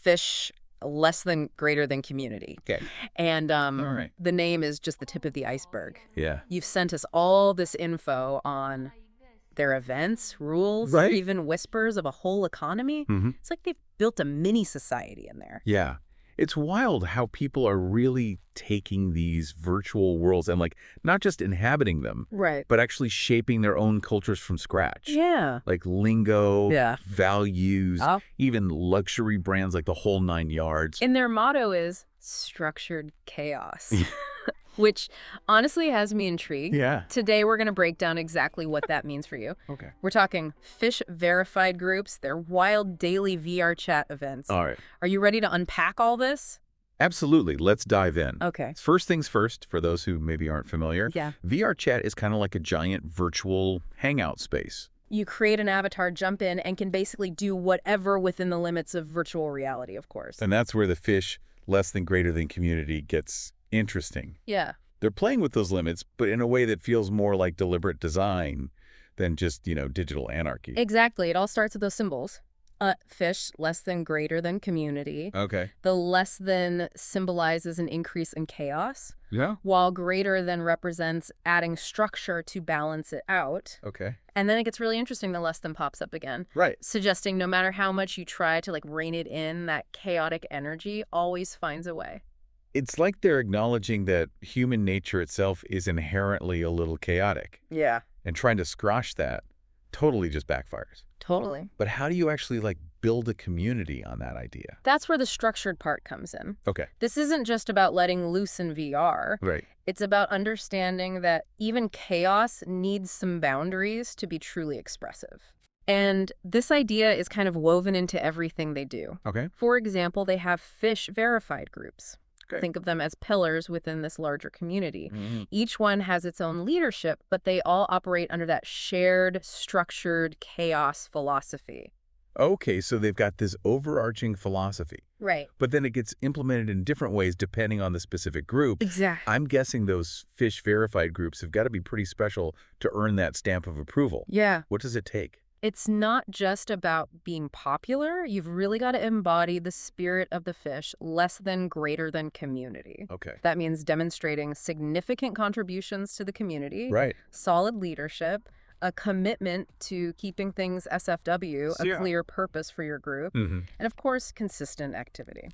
fish less than greater than community. Okay. And All right. the name is just the tip of the iceberg. Yeah. You've sent us all this info on their events, rules, Right. even whispers of a whole economy. Mm-hmm. It's like they've built a mini society in there. Yeah. It's wild how people are really taking these virtual worlds and, like, not just inhabiting them, Right. but actually shaping their own cultures from scratch. Yeah. Like lingo, Yeah. values, Oh. even luxury brands, like the whole 9 yards. And their motto is structured chaos, which honestly has me intrigued. Yeah. Today, we're going to break down exactly what that means for you. Okay. We're talking fish verified groups, their wild daily VRCHAT events. All right. Are you ready to unpack all this? Absolutely. Let's dive in. Okay. First things first, for those who maybe aren't familiar, Yeah. VRChat is kind of like a giant virtual hangout space. You create an avatar, jump in, and can basically do whatever within the limits of virtual reality, of course. And that's where the fish less than greater than community gets interesting. Yeah. They're playing with those limits, but in a way that feels more like deliberate design than just, digital anarchy. Exactly. It all starts with those symbols. Fish, less than greater than community. Okay. The less than symbolizes an increase in chaos, Yeah. while greater than represents adding structure to balance it out. Okay. And then it gets really interesting, the less than pops up again, Right. suggesting no matter how much you try to rein it in, that chaotic energy always finds a way. It's like they're acknowledging that human nature itself is inherently a little chaotic, Yeah. and trying to squash that totally just backfires. Totally. But how do you actually build a community on that idea? That's where the structured part comes in. Okay. This isn't just about letting loose in VR. Right. It's about understanding that even chaos needs some boundaries to be truly expressive. And this idea is kind of woven into everything they do. Okay. For example, they have fish verified groups. Okay. Think of them as pillars within this larger community. Mm-hmm. Each one has its own leadership, but they all operate under that shared, structured chaos philosophy. Okay, so they've got this overarching philosophy, Right. but then it gets implemented in different ways depending on the specific group. Exactly. I'm guessing those fish verified groups have got to be pretty special to earn that stamp of approval. Yeah. What does it take? It's not just about being popular. You've really got to embody the spirit of the fish, less than greater than community. Okay. That means demonstrating significant contributions to the community, Right. solid leadership, a commitment to keeping things SFW, a Yeah. clear purpose for your group, Mm-hmm. and of course, consistent activity.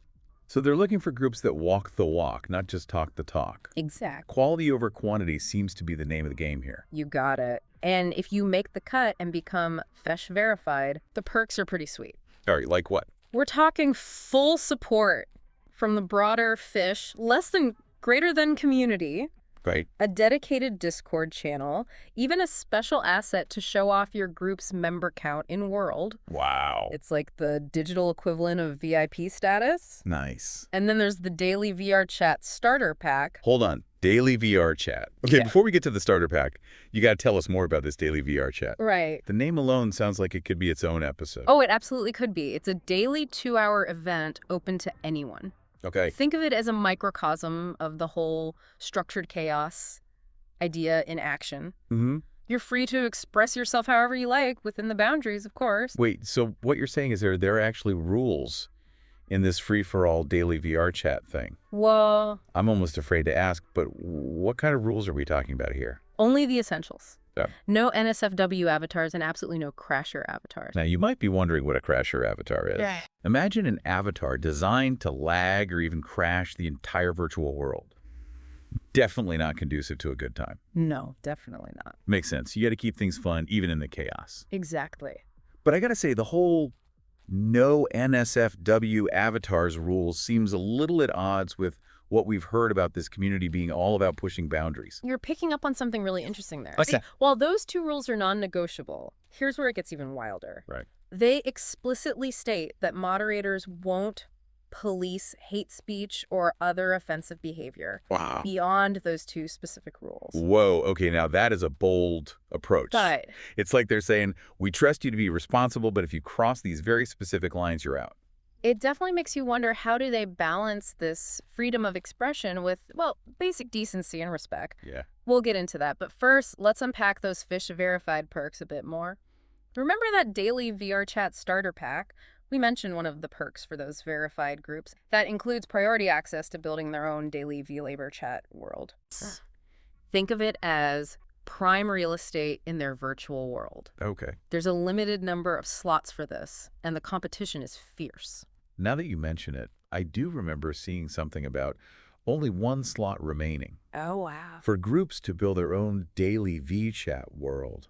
So they're looking for groups that walk the walk, not just talk the talk. Exactly. Quality over quantity seems to be the name of the game here. You got it. And if you make the cut and become fish verified, the perks are pretty sweet. All right, like what? We're talking full support from the broader fish, less than greater than community, Right. a dedicated Discord channel, even a special asset to show off your group's member count in world. Wow. It's like the digital equivalent of VIP status. Nice. And then there's the daily VRCHAT starter pack. Hold on. Daily VR chat. Okay, Yeah. before we get to the starter pack, you got to tell us more about this daily VR chat. Right. The name alone sounds like it could be its own episode. Oh, it absolutely could be. It's a daily 2-hour event open to anyone. Okay. Think of it as a microcosm of the whole structured chaos idea in action. Mm-hmm. You're free to express yourself however you like within the boundaries, of course. Wait, so what you're saying is there are actually rules in this free-for-all daily VR chat thing? Well, I'm almost afraid to ask, but what kind of rules are we talking about here? only the essentials. Yeah. No NSFW avatars and absolutely no Crasher avatars. Now, you might be wondering what a crasher avatar is. Yeah. Imagine an avatar designed to lag or even crash the entire virtual world. Definitely not conducive to a good time. No, definitely not. Makes sense. You got to keep things fun, even in the chaos. Exactly. But I got to say, the whole no NSFW avatars rules seems a little at odds with what we've heard about this community being all about pushing boundaries. You're picking up on something really interesting there. What's that? While those two rules are non-negotiable, here's where it gets even wilder. Right. They explicitly state that moderators won't police hate speech or other offensive behavior Wow. beyond those two specific rules. Whoa. Okay, now that is a bold approach. But It's like they're saying, we trust you to be responsible, but if you cross these very specific lines, you're out. it definitely makes you wonder, how do they balance this freedom of expression with, well, basic decency and respect? Yeah. We'll get into that. But first, let's unpack those fish verified perks a bit more. Remember that daily VRCHAT starter pack? We mentioned one of the perks for those verified groups. That includes priority access to building their own daily VRCHAT world. Think of it as prime real estate in their virtual world. Okay. There's a limited number of slots for this, and the competition is fierce. Now that you mention it, I do remember seeing something about only one slot remaining Oh, wow. for groups to build their own daily VChat world.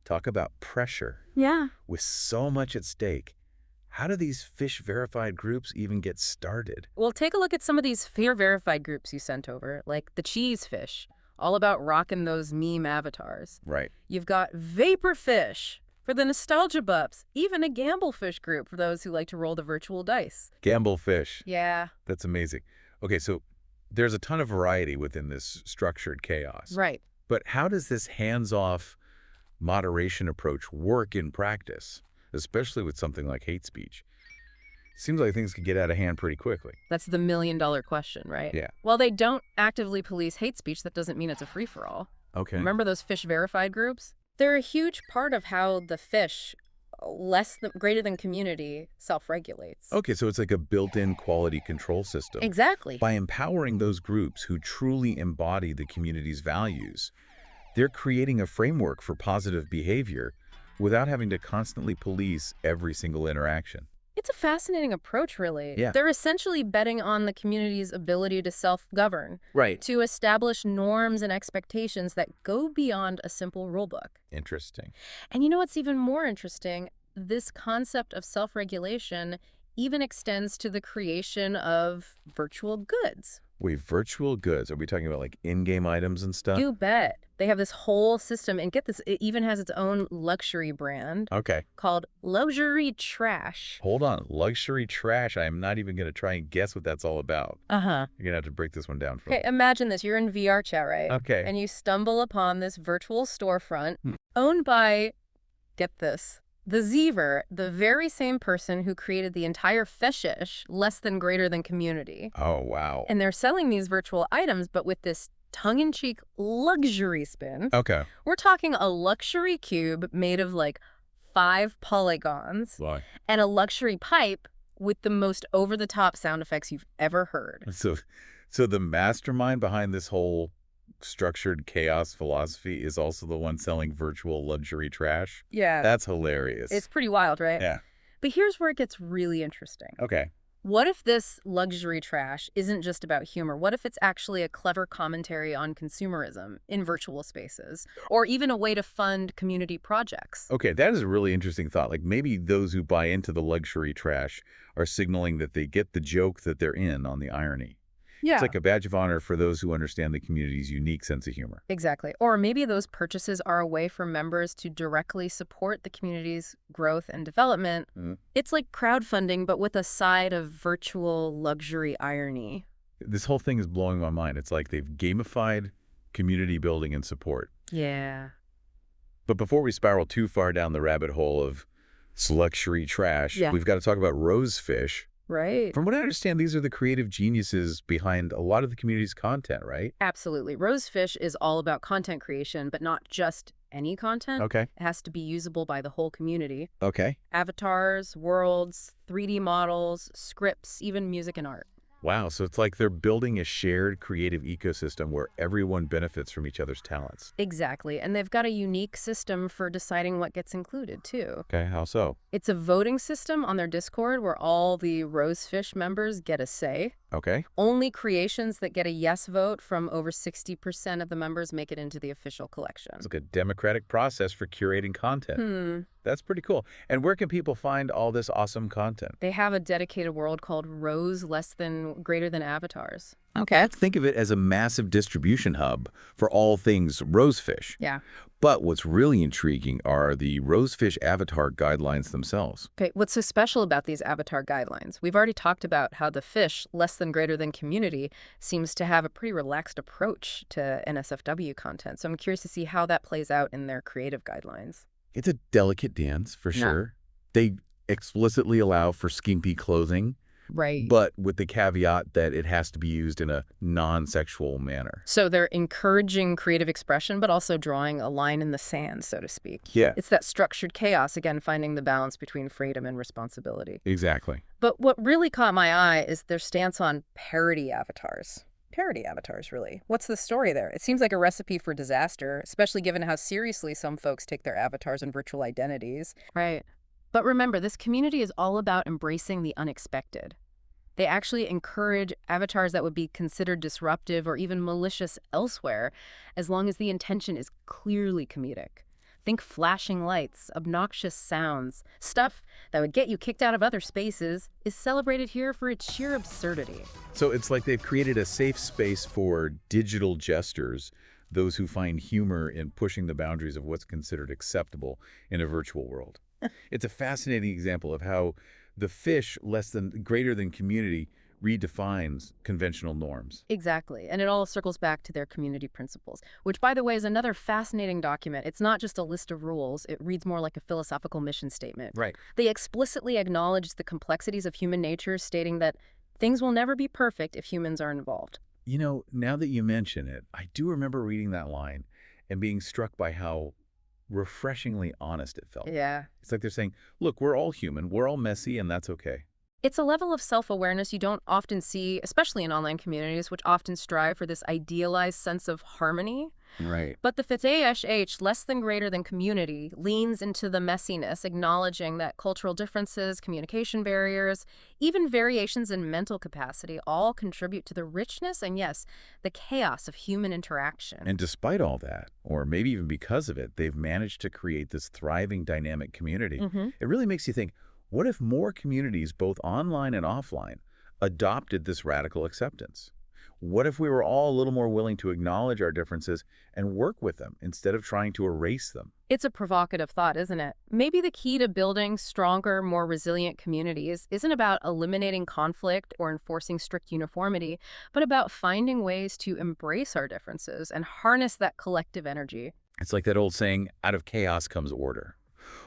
Talk about pressure. Yeah. With so much at stake, how do these fish-verified groups even get started? Well, take a look at some of these fear-verified groups you sent over, like the Cheese Fish, all about rocking those meme avatars. Right. You've got Vapor Fish for the nostalgia buffs, even a Gamble Fish group for those who like to roll the virtual dice. Gamble fish. Yeah. That's amazing. Okay, so there's a ton of variety within this structured chaos. Right. But how does this hands-off moderation approach work in practice, especially with something like hate speech? Seems like things could get out of hand pretty quickly. That's the million-dollar question, right? Yeah. While they don't actively police hate speech, that doesn't mean it's a free-for-all. Okay. Remember those fish-verified groups? They're a huge part of how the fish, greater than community, self-regulates. Okay, so it's like a built-in quality control system. Exactly. By empowering those groups who truly embody the community's values, they're creating a framework for positive behavior without having to constantly police every single interaction. It's a fascinating approach, really. Yeah. They're essentially betting on the community's ability to self-govern, Right. to establish norms and expectations that go beyond a simple rulebook. Interesting. And you know what's even more interesting? This concept of self-regulation even extends to the creation of virtual goods. Wait, virtual goods? Are we talking about like in-game items and stuff? You bet. They have this whole system, and get this, it even has its own luxury brand Okay. called Luxury Trash. Hold on. Luxury trash. I am not even going to try and guess what that's all about. Uh-huh. You're going to have to break this one down for Okay, me. imagine this. You're in VRChat, right? Okay. And you stumble upon this virtual storefront owned by, get this, the Zever, the very same person who created the entire Feshish less than greater than community. Oh, wow. And they're selling these virtual items, but with this tongue-in-cheek luxury spin. Okay. We're talking a luxury cube made of like 5 polygons Why? and a luxury pipe with the most over-the-top sound effects you've ever heard. So the mastermind behind this whole structured chaos philosophy is also the one selling virtual luxury trash? Yeah. That's hilarious. It's pretty wild, right? Yeah. But here's where it gets really interesting. Okay. What if this luxury trash isn't just about humor? What if it's actually a clever commentary on consumerism in virtual spaces, or even a way to fund community projects? Okay, that is a really interesting thought. Like maybe those who buy into the luxury trash are signaling that they get the joke that they're in on the irony. Yeah. It's like a badge of honor for those who understand the community's unique sense of humor. Exactly. Or maybe those purchases are a way for members to directly support the community's growth and development. It's like crowdfunding, but with a side of virtual luxury irony. This whole thing is blowing my mind. It's like they've gamified community building and support. Yeah. But before we spiral too far down the rabbit hole of luxury trash, we've got to talk about rosefish. Right. From what I understand, these are the creative geniuses behind a lot of the community's content, right? Absolutely. Rosefish is all about content creation, but not just any content. Okay. It has to be usable by the whole community. Okay. Avatars, worlds, 3D models, scripts, even music and art. Wow, so it's like they're building a shared creative ecosystem where everyone benefits from each other's talents. Exactly. And they've got a unique system for deciding what gets included, too. Okay, how so? It's a voting system on their Discord where all the Rosefish members get a say. Okay. Only creations that get a yes vote from over 60% of the members make it into the official collection. It's like a democratic process for curating content. That's pretty cool. And where can people find all this awesome content? They have a dedicated world called Rose greater than avatars. Okay. Think of it as a massive distribution hub for all things rosefish. Yeah. But what's really intriguing are the rosefish avatar guidelines themselves. Okay, what's so special about these avatar guidelines? We've already talked about how the fish, less than greater than community, seems to have a pretty relaxed approach to NSFW content. So I'm curious to see how that plays out in their creative guidelines. It's a delicate dance, for sure. They explicitly allow for skimpy clothing, Right. but with the caveat that it has to be used in a non-sexual manner. So they're encouraging creative expression, but also drawing a line in the sand, so to speak. Yeah, It's that structured chaos, again, finding the balance between freedom and responsibility. exactly. But what really caught my eye is their stance on parody avatars. Parody avatars, really. What's the story there? It seems like a recipe for disaster, especially given how seriously some folks take their avatars and virtual identities. Right. But remember, this community is all about embracing the unexpected. They actually encourage avatars that would be considered disruptive or even malicious elsewhere, as long as the intention is clearly comedic. Think flashing lights, obnoxious sounds, stuff that would get you kicked out of other spaces is celebrated here for its sheer absurdity. So it's like they've created a safe space for digital jesters, those who find humor in pushing the boundaries of what's considered acceptable in a virtual world. It's a fascinating example of how the fish greater than community redefines conventional norms. Exactly. And it all circles back to their community principles, which, by the way, is another fascinating document. It's not just a list of rules. It reads more like a philosophical mission statement. Right. They explicitly acknowledge the complexities of human nature, stating that things will never be perfect if humans are involved. You know, now that you mention it, I do remember reading that line and being struck by how refreshingly honest it felt. Yeah. It's like they're saying, look, we're all human, we're all messy, and that's okay. It's a level of self-awareness you don't often see, especially in online communities, which often strive for this idealized sense of harmony. Right. But the VRCHAT, less than greater than community, leans into the messiness, acknowledging that cultural differences, communication barriers, even variations in mental capacity all contribute to the richness and, yes, the chaos of human interaction. And despite all that, or maybe even because of it, they've managed to create this thriving, dynamic community. It really makes you think, what if more communities, both online and offline, adopted this radical acceptance? What if we were all a little more willing to acknowledge our differences and work with them instead of trying to erase them? It's a provocative thought, isn't it? Maybe the key to building stronger, more resilient communities isn't about eliminating conflict or enforcing strict uniformity, but about finding ways to embrace our differences and harness that collective energy. It's like that old saying, out of chaos comes order.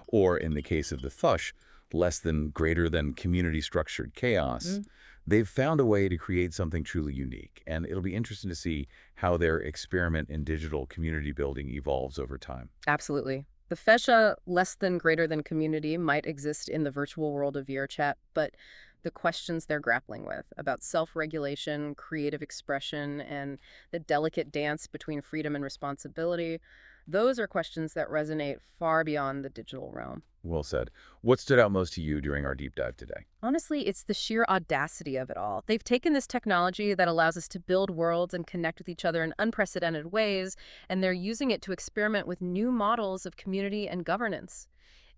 Or in the case of the Thush, less than greater than community-structured chaos. They've found a way to create something truly unique, and it'll be interesting to see how their experiment in digital community building evolves over time. Absolutely. The Fesha less than greater than community might exist in the virtual world of VRChat, but the questions they're grappling with about self-regulation, creative expression, and the delicate dance between freedom and responsibility, those are questions that resonate far beyond the digital realm. Well said. What stood out most to you during our deep dive today? Honestly, it's the sheer audacity of it all. They've taken this technology that allows us to build worlds and connect with each other in unprecedented ways, and they're using it to experiment with new models of community and governance.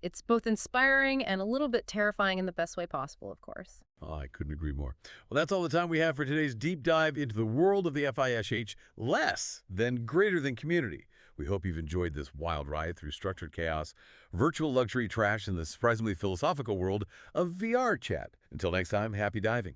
It's both inspiring and a little bit terrifying in the best way possible, of course. Oh, I couldn't agree more. Well, that's all the time we have for today's deep dive into the world of the FISH, less than greater than community. We hope you've enjoyed this wild ride through structured chaos, virtual luxury trash, and the surprisingly philosophical world of VR chat. Until next time, happy diving.